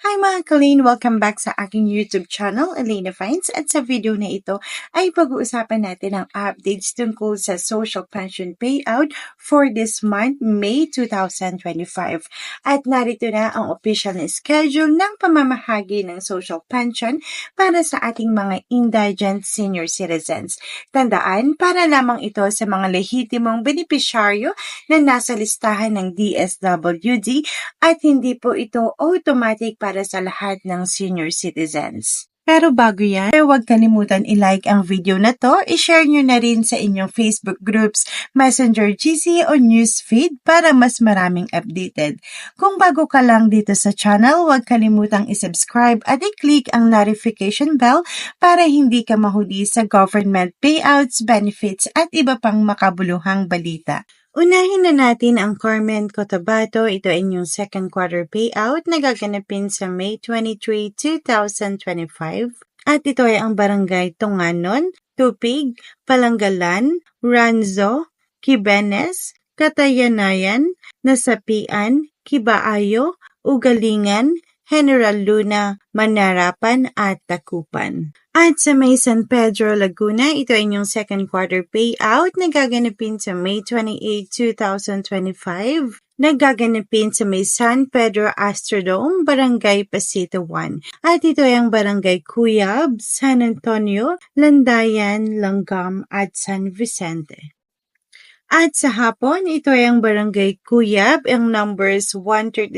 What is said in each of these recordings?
Hi mga Kalin! Welcome back sa aking YouTube channel, Elena Finds. At sa video na ito ay pag-uusapan natin ang updates tungkol sa social pension payout for this month, May 2025. At narito na ang official na schedule ng pamamahagi ng social pension para sa ating mga indigent senior citizens. Tandaan, para lamang ito sa mga lehitimong benepisyaryo na nasa listahan ng DSWD at hindi po ito automatic para sa lahat ng senior citizens. Pero bago yan, huwag kalimutan i-like ang video na to, i-share nyo na rin sa inyong Facebook groups, Messenger GC o Newsfeed para mas maraming updated. Kung bago ka lang dito sa channel, huwag kalimutang i-subscribe at i-click ang notification bell para hindi ka mahuli sa government payouts, benefits at iba pang makabuluhang balita. Unahin na natin ang Carmen Cotabato. Ito ay inyong second quarter payout na gaganapin sa May 23, 2025. At ito ay ang Barangay Tonganon, Tupig, Palanggalan, Ranzo, Kibenes, Katayanayan, Nasapian, Kibaayo, Ugalingan, General Luna, Manarapan at Takupan. At sa may San Pedro, Laguna, ito ay inyong second quarter payout na gaganapin sa May 28, 2025. Nagaganapin sa may San Pedro Astrodome, Barangay Pasito 1. At ito ay ang Barangay Cuyab, San Antonio, Landayan, Langgam at San Vicente. At sa hapon, ito ay ang Barangay Cuyab, ang numbers 136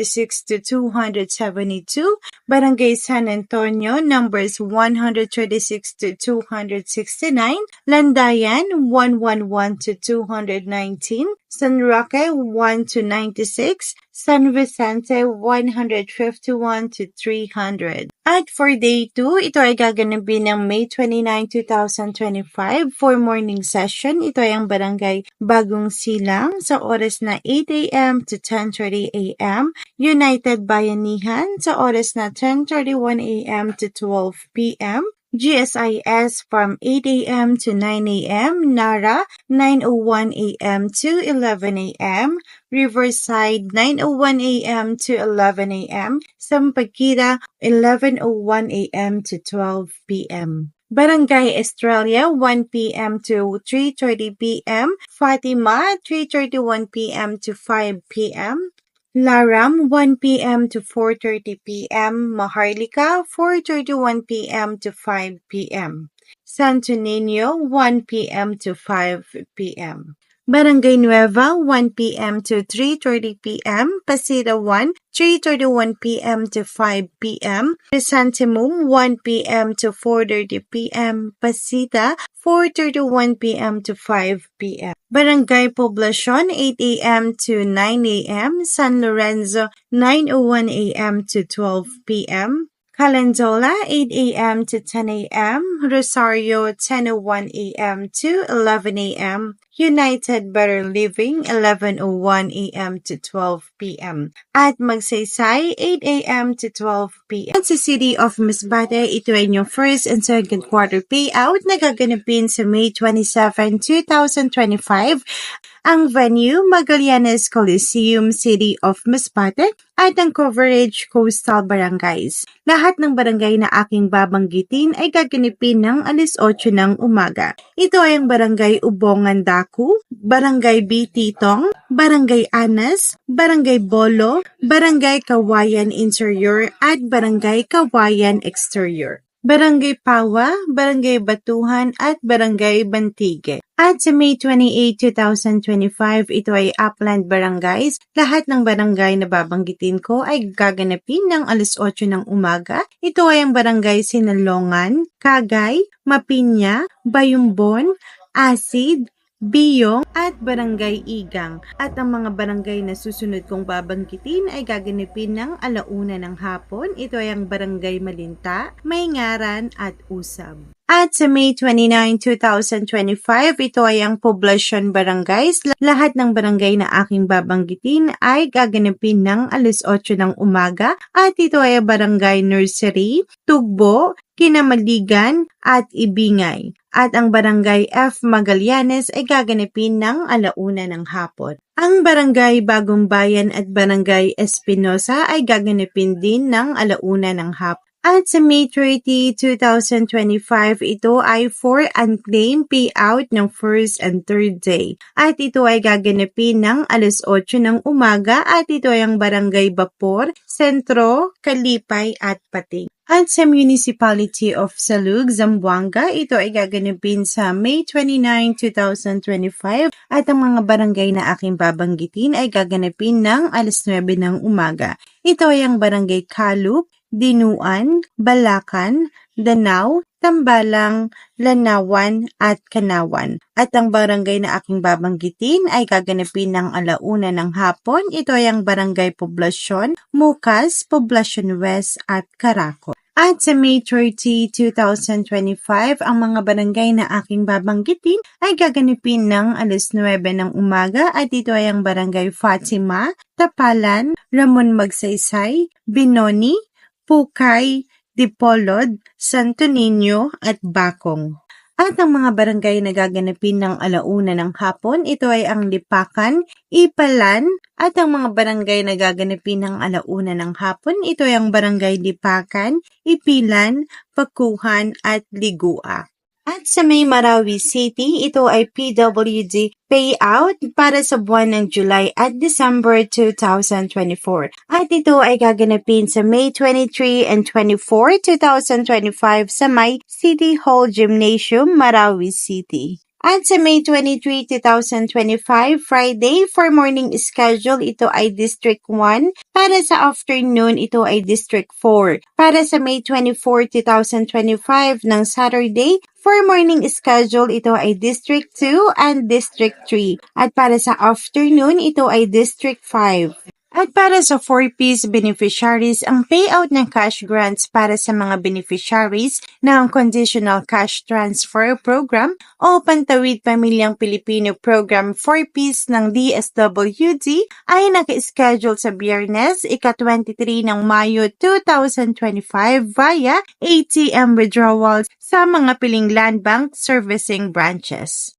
to 272, Barangay San Antonio, numbers 136 to 269, Landayan, 111 to 219, San Roque, 1 to 96, San Vicente, 151 to 300. At for day 2, ito ay gaganapin ng May 29, 2025 for morning session. Ito ay ang Barangay Bagong Silang sa oras na 8 a.m. to 10:30 a.m. United Bayanihan sa oras na 10:31 a.m. to 12 p.m. GSIS from 8 a.m. to 9 a.m., Nara 9:01 a.m. to 11 a.m., Riverside 9:01 a.m. to 11 a.m., Sampaguita 11:01 a.m. to 12 p.m. Barangay Estrella 1 p.m. to 3:30 p.m., Fatima 3:31 p.m. to 5 p.m., Laram 1 p.m. to 4:30 p.m., Maharlika 4:31 p.m. to 5 p.m., Santo Niño 1 p.m. to 5 p.m. Barangay Nueva 1 p.m. to 3:30 p.m., Pasita 1 3:31 p.m. to 5 p.m., Chrysanthemum 1 p.m. to 4:30 p.m., Pasita 4:31 p.m. to 5 p.m. Barangay Poblacion 8 a.m. to 9 a.m., San Lorenzo 9:01 a.m. to 12 p.m., Calendola 8 a.m. to 10 a.m., Rosario 10:01 a.m. to 11 a.m., United Better Living 11:01 a.m. to 12 p.m. At Magsaysay 8 a.m. to 12 p.m. At sa City of Masbate, ito ay inyong first and second quarter payout na gaganapin sa May 27, 2025. Ang venue, Magallanes Coliseum, City of Masbate, at ang coverage, Coastal Barangays. Lahat ng barangay na aking babanggitin ay gaganapin ng 8:00 ng umaga. Ito ay ang Barangay Ubongan Daku, Barangay Bititong, Barangay Anas, Barangay Bolo, Barangay Kawayan Interior at Barangay Kawayan Exterior, Barangay Pawa, Barangay Batuhan at Barangay Bantige. At sa May 28, 2025, ito ay Upland Barangays. Lahat ng barangay na babanggitin ko ay gaganapin ng 8:00 ng umaga. Ito ay ang Barangay Sinalongan, Kagay, Mapinya, Bayumbon, Asid, Biyong at Barangay Igang. At ang mga barangay na susunod kong babanggitin ay gaganapin ng 1:00 ng hapon. Ito ay ang Barangay Malinta, Mayngaran at Usab. At sa May 29, 2025, ito ay ang Poblacion Barangays. Lahat ng barangay na aking babanggitin ay gaganapin ng alas 8 ng umaga at ito ay Barangay Nursery, Tugbo, Kinamaligan at Ibingay. At ang Barangay F. Magallanes ay gaganapin ng alauna ng hapon. Ang Barangay Bagong Bayan at Barangay Espinosa ay gaganapin din ng alauna ng hapon. At sa May 30, 2025, ito ay for unclaimed payout ng first and third day. At ito ay gaganapin ng alas 8 ng umaga at ito ay ang Barangay Bapor, Sentro, Kalipay at Pating. At sa Municipality of Salug, Zamboanga, ito ay gaganapin sa May 29, 2025 at ang mga barangay na aking babanggitin ay gaganapin ng alas 9 ng umaga. Ito ay ang Barangay Kalup, Dinuan, Balacan, Danau, Tambalang, Lanawan at Kanawan. At ang barangay na aking babanggitin ay gaganapin ng alauna ng hapon. Ito ay ang Barangay Poblacion, Mucas, Poblacion West at Caraco. At sa May 30, 2025, ang mga barangay na aking babanggitin ay gaganapin ng alas 9 ng umaga at ito ay ang Barangay Fatima, Tapalan, Ramon Magsaysay, Binoni, Pukay, Dipolod, Santo Niño at Bakong. At ang mga barangay na gaganapin ng alauna ng hapon, ito ay ang Lipacan, Ipalan, at ang mga barangay na gaganapin ng alauna ng hapon, ito ay ang Barangay Lipacan, Ipilan, Pakuhan at Ligua. At sa May Marawi City, ito ay PWD payout para sa buwan ng July at December 2024. At ito ay gaganapin sa May 23 and 24, 2025 sa May City Hall Gymnasium, Marawi City. At sa May 23, 2025, Friday, for morning schedule, ito ay District 1. Para sa afternoon, ito ay District 4. Para sa May 24, 2025 ng Saturday, for morning schedule, ito ay District 2 and District 3. At para sa afternoon, ito ay District 5. At para sa 4Ps beneficiaries, ang payout ng cash grants para sa mga beneficiaries ng Conditional Cash Transfer Program o Pantawid Pamilyang Pilipino Program 4Ps ng DSWD ay naka-schedule sa Biyernes, ika-23 ng Mayo 2025 via ATM withdrawals sa mga piling land bank servicing branches.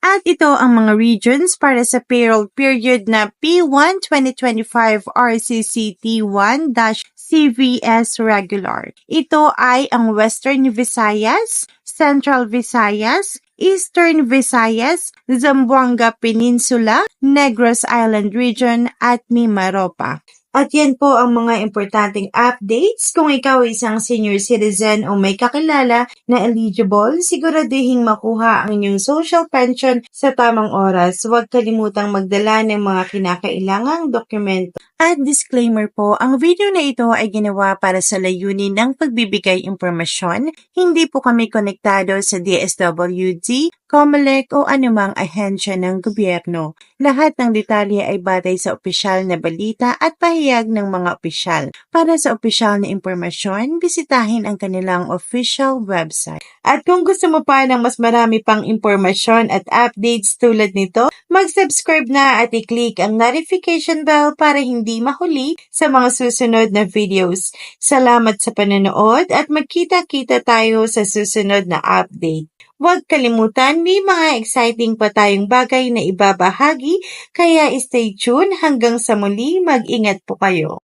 At ito ang mga regions para sa payroll period na P1 2025 RCC T1-CVS regular. Ito ay ang Western Visayas, Central Visayas, Eastern Visayas, Zamboanga Peninsula, Negros Island Region at Mimaropa. At yan po ang mga importanteng updates. Kung ikaw ay isang senior citizen o may kakilala na eligible, siguraduhin makuha ang inyong social pension sa tamang oras. Huwag kalimutang magdala ng mga kinakailangang dokumento. At disclaimer po, ang video na ito ay ginawa para sa layunin ng pagbibigay impormasyon. Hindi po kami konektado sa DSWD, COMELEC o anumang ahensya ng gobyerno. Lahat ng detalye ay batay sa opisyal na balita at pahayag ng mga opisyal. Para sa opisyal na impormasyon, bisitahin ang kanilang official website. At kung gusto mo pa ng mas marami pang impormasyon at updates tulad nito, mag-subscribe na at i-click ang notification bell para hindi mahuli sa mga susunod na videos. Salamat sa panonood at magkita-kita tayo sa susunod na update. Huwag kalimutan, may mga exciting pa tayong bagay na ibabahagi, kaya stay tuned hanggang sa muli, mag-ingat po kayo.